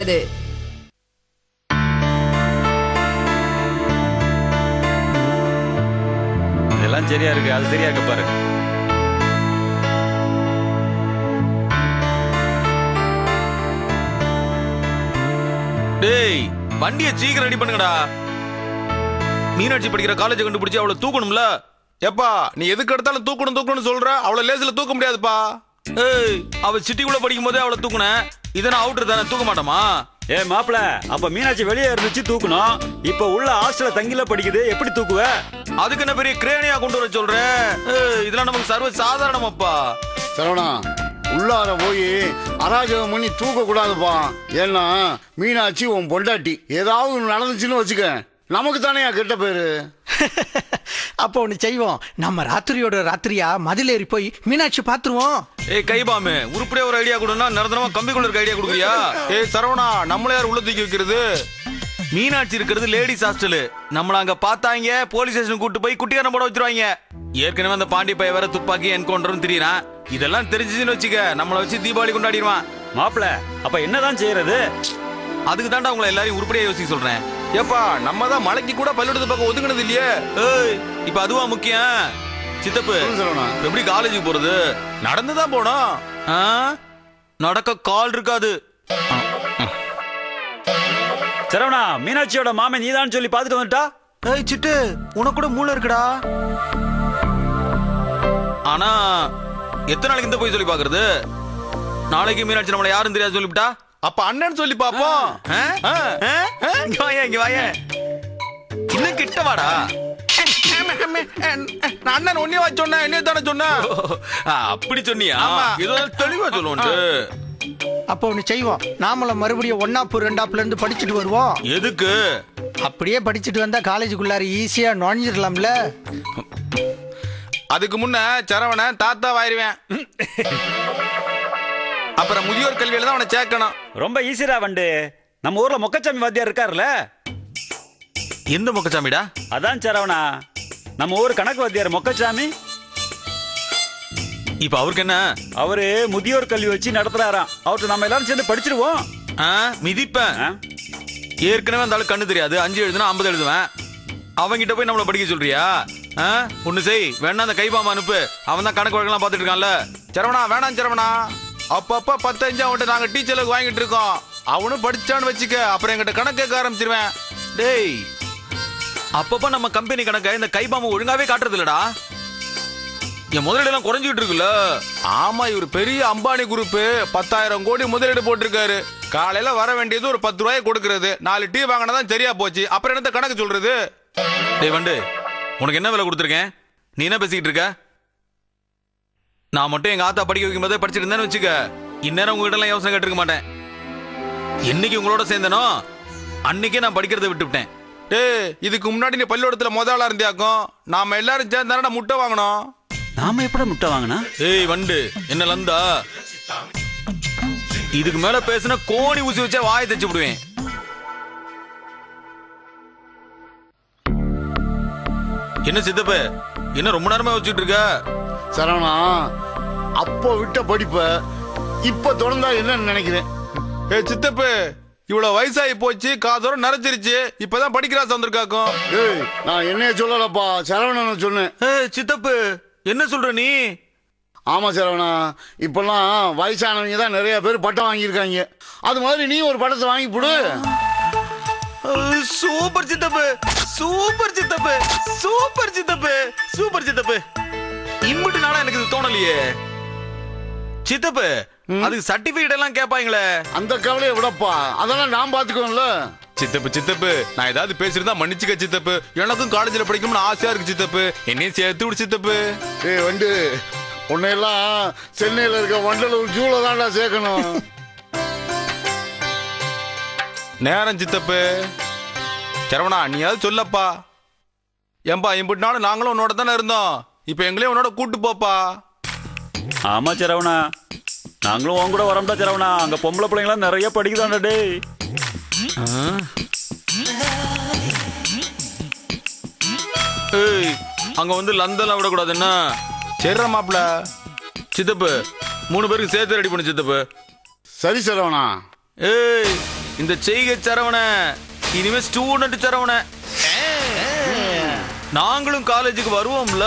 இதெல்லாம் சரியா இருக்கு, அது சரியா இருக்க பாரு. டேய், வண்டியை சீக்கிரம் ரெடி பண்ணுங்கடா. மீனாட்சி படிக்கிற காலேஜ் கண்டுபிடிச்சு அவளை தூக்கணும்ல. எப்பா நீ எதுக்கு எடுத்தாலும் தூக்கணும் சொல்ற, அவளை லேசில தூக்க முடியாதுப்பா. ஏய், அவ சிட்டிக்குள்ள படிக்கும் போதே அவளை தூக்குனேன். இதனா அவுட்டர் தானே, தூக்க மாட்டோமா? ஏ மாப்பிள, அப்ப மீனாட்சி வெளியே இருந்துச்சு தூக்கணும். இப்ப உள்ள ஹாஸ்டல்ல தங்கில படிக்குது, எப்படி தூக்குவ? அதுக்கு என்ன பெரிய கிரேனியா கொண்டு வர சொல்ற? இதெல்லாம் நமக்கு சர்வ சாதாரணமாப்பா. சரவணா, உள்ளார போய் அராஜகம் பண்ணி தூக்க கூடாதுப்பா. ஏன்னா மீனாட்சி உன் பொண்டாட்டி. ஏதாவது நடந்துச்சுன்னு வச்சுக்க, நமக்கு தானே கெட்ட பேரு. அப்போ ஒண்ணு செய்வோம், நம்ம ராத்திரியோட ராத்திரியா மதிலேறி போய் மீனாட்சி பாத்துருவோம். ஏய் கைபாமு, உருப்படியா ஒரு ஐடியா கொடுனா நிரந்தரமா கம்பிக்குள்ள இருக்க ஐடியா கொடுக்குறியா? ஏய் சரவணா, நம்மள யார் உள்ள தூக்கி வைக்கிறது? மீனாட்சி இருக்கிறது லேடிஸ் ஹாஸ்டல். நம்மள அங்க பார்த்தாங்க, போலீஸ் ஸ்டேஷன் கூட்டு போய் குட்டிக்காரன் போட வச்சிருவாங்க. ஏற்கனவே அந்த பாண்டி பைய வேற துப்பாக்கி என்கவுண்டர்னு தெரியறான். இதெல்லாம் தெரிஞ்சுன்னு வச்சுக்க, நம்மள வச்சு தீபாவளி கொண்டாடிடுவான். மாப்பிள, அப்ப என்னதான் செய்யறது? அதுக்கு தாண்டா உங்களை எல்லாரையும் உருப்படியா யோசிக்க சொல்றேன். ஏப்பா நம்ம தான் மலைக்கு கூட பள்ளிக்கூடத்து பக்கம் ஒதுங்கினது இல்லையே. ஏய், இப்ப அதுவா முக்கியம்? சித்தப்பு, சரவணா, எப்படி காலேஜுக்கு போறது? நடந்துதான் போனோம். நடக்க கால் இருக்காது. சரவணா, மீனாட்சியோட மாமன் நீதான் சொல்லி பாத்துட்டு வந்துட்டா. ஏய் சிட்டு, உனக்கு கூட மூளை இருக்குடா. ஆனா எத்தனை நாளைக்கு இந்த போய் சொல்லி பாக்குறது? நாளைக்கு மீனாட்சி நம்மள யாரும் தெரியாது சொல்லிவிட்டா, அப்ப அண்ணன் சொல்லி பாப்போம். இங்க வாயே, இங்க வாயே. இன்னும் கிட்ட வாடா. அண்ணன் ஒன்னே வச்சு சொன்ன, என்ன தானே சொன்ன? அப்படி சொன்னியா? ஆமா. ஏதோ தெளிவா சொல்லுவோம். அப்போ ஒண்ணு செய்வோம், நாமளும் மறுபடியும் 1ஆப்பு 2ஆப்புல இருந்து படிச்சுட்டு வருவோம். எதுக்கு? அப்படியே படிச்சுட்டு வந்தா காலேஜுக்குள்ளார ஈஸியா நுழைஞ்சிடலாம்ல. அதுக்கு முன்ன சரவண தாத்தா வாயிருவேன். அப்புறம் முதியோர் கல்வியில தான் அவனை சேர்க்கணும். ரொம்ப ஈஸிடா வண்டு. நம்ம ஊர்ல மொக்கச்சாமி வாத்தியார் இருக்காருல்ல. எந்த மொக்கச்சாமிடா? அதான் சரவணா, நம்ம ஊர் கணக்கு வாத்தியார் மொக்கச்சாமி. இப்ப அவருக்கு என்ன? அவரு முதியோர் கல்வி வச்சு நடத்துறாராம். அவர்கிட்ட நம்ம எல்லாரும் சேர்ந்து படிச்சிருவோம். மிதிப்பேன். ஏற்கனவே அந்த ஆளு கண்ணு தெரியாது, 5 எழுதுனா 50 எழுதுவேன். அவங்கிட்ட போய் நம்மள படிக்க சொல்றியா? ஒண்ணு செய், வேணா அந்த கைபாம அனுப்பு. அவன் தான் கணக்கு வழக்கெல்லாம் பாத்துட்டு இருக்கான்ல. சரவணா வேணாம் சரவணா, அப்பப்ப 10 அவன்கிட்ட நாங்க டீச்சருக்கு வாங்கிட்டு இருக்கோம். அவனும் படிச்சான்னு வச்சுக்க, அப்புறம் எங்கிட்ட கணக்கு கேட்க ஆரம்பிச்சிருவேன். டேய், அப்பப்ப நம்ம கம்பெனி கணக்க இந்த கைபாம ஒழுங்காவே காட்டுறது இல்லடா. என் முதலீடு எல்லாம் குறைஞ்சிட்டு இருக்குல்ல. ஆமா, இவர் பெரிய அம்பானி குரூப், 10,000 கோடி முதலீடு போட்டிருக்காரு. காலையில வர வேண்டியது ஒரு 10 ரூபாய் கொடுக்கறது, 4 டீ வாங்கினதான் சரியா போச்சு. அப்புறம் என்னத்த கணக்கு சொல்றது? டேய் வண்டு, உனக்கு என்ன வேலை கொடுத்துருக்கேன்? நீ என்ன பேசிக்கிட்டு இருக்க? நான் மட்டும் எங்க ஆத்தா படிக்க வைக்கும் போதே படிச்சுட்டு இருந்தேன்னு வச்சுக்க, இந்நேரம் உங்ககிட்ட எல்லாம் யோசனை கேட்டிருக்க மாட்டேன். என்னைக்கு உங்களோட சேர்ந்தனோ அன்னைக்கே நான் படிக்கிறத விட்டுவிட்டேன். டேய், இதுக்கு முன்னாடி நீ பள்ளிக்கூடத்துல முதலா இருந்தியாக்கும். நாம எல்லாரும் சேர்ந்தானே முட்டை வாங்கணும். நாம எப்படி முட்டை வாங்கினா? ஏய் வண்டு, என்ன லந்தா? இதுக்கு மேல பேசினா கோணி ஊசி வச்சா வாயை தச்சு விடுவேன். என்ன சித்தப்ப, என்ன ரொம்ப நேரமா வச்சுட்டு இருக்க? சரவணா, அப்போ விட்ட படிப்ப இப்ப தொடர்ந்தா என்னன்னு நினைக்கிறேன். ஏ சித்தப்பு, இவ்வளவு வயசாகி போச்சு, காதோரம் நிறைச்சிருச்சு, இப்பதான் படிக்கிறாசு வந்திருக்காக்கும். ஏய், நான் என்னைய சொல்லலப்பா, சரவணன் சொன்னேன். சித்தப்பு, என்ன சொல்ற நீ? ஆமா சரவணா, இப்பெல்லாம் வயசானவங்க தான் நிறைய பேர் பட்டம் வாங்கியிருக்காங்க. அது மாதிரி நீ ஒரு பட்டத்தை வாங்கி போடு. சூப்பர் சித்தப்பு, சூப்பர் சித்தப்பு, சூப்பர் சித்தப்பு, சூப்பர் சித்தப்பு. இம்புட்டு நாளா எனக்கு இது தோணலையே. சித்தப்பு, அதுக்கு சர்டிபிகேட் எல்லாம் கேட்பாங்களே. அந்த கவலையை விடப்பா, அதெல்லாம் நான் பாத்துக்கோம்ல. சித்தப்பு சித்தப்பு, நான் ஏதாவது பேசிருந்தா மன்னிச்சுக்க சித்தப்பு. எனக்கும் காலேஜில் படிக்கணும்னு ஆசையா இருக்கு சித்தப்பு, என்னையும் சேர்த்து விடு சித்தப்பு. ஏய் வண்டு, உன்னையெல்லாம் சென்னையில இருக்க வண்டலூர் ஜூல தான்டா சேர்க்கணும். நேரம் சித்தப்பு. சரவணா, நீயாவது சொல்லப்பா. ஏன்பா, இம்புட்டு நாளும் நாங்களும் உன்னோட தானே இருந்தோம், இப்ப எங்களையும் உன்னோட கூட்டு போப்பா. ஆமா சரவணா, நாங்களும் உன் கூட வரோம்டா சரவணா. அங்க பொம்பளை பிள்ளைங்களாம் நிறைய படிக்குதாண்டா. டேய், ஏய், அங்க வந்து லந்தெல்லாம் விடக்கூடாது என்ன? சரி மாப்பிள. சித்தப்பு, 3 பேருக்கு சேர்த்து ரெடி பண்ணு சித்தப்பு. சரி சரவணா. ஏய், இந்த செய்கை சரவண இனிமே ஸ்டூடெண்ட் சரவண நாங்களும் காலேஜுக்கு வருவோம்ல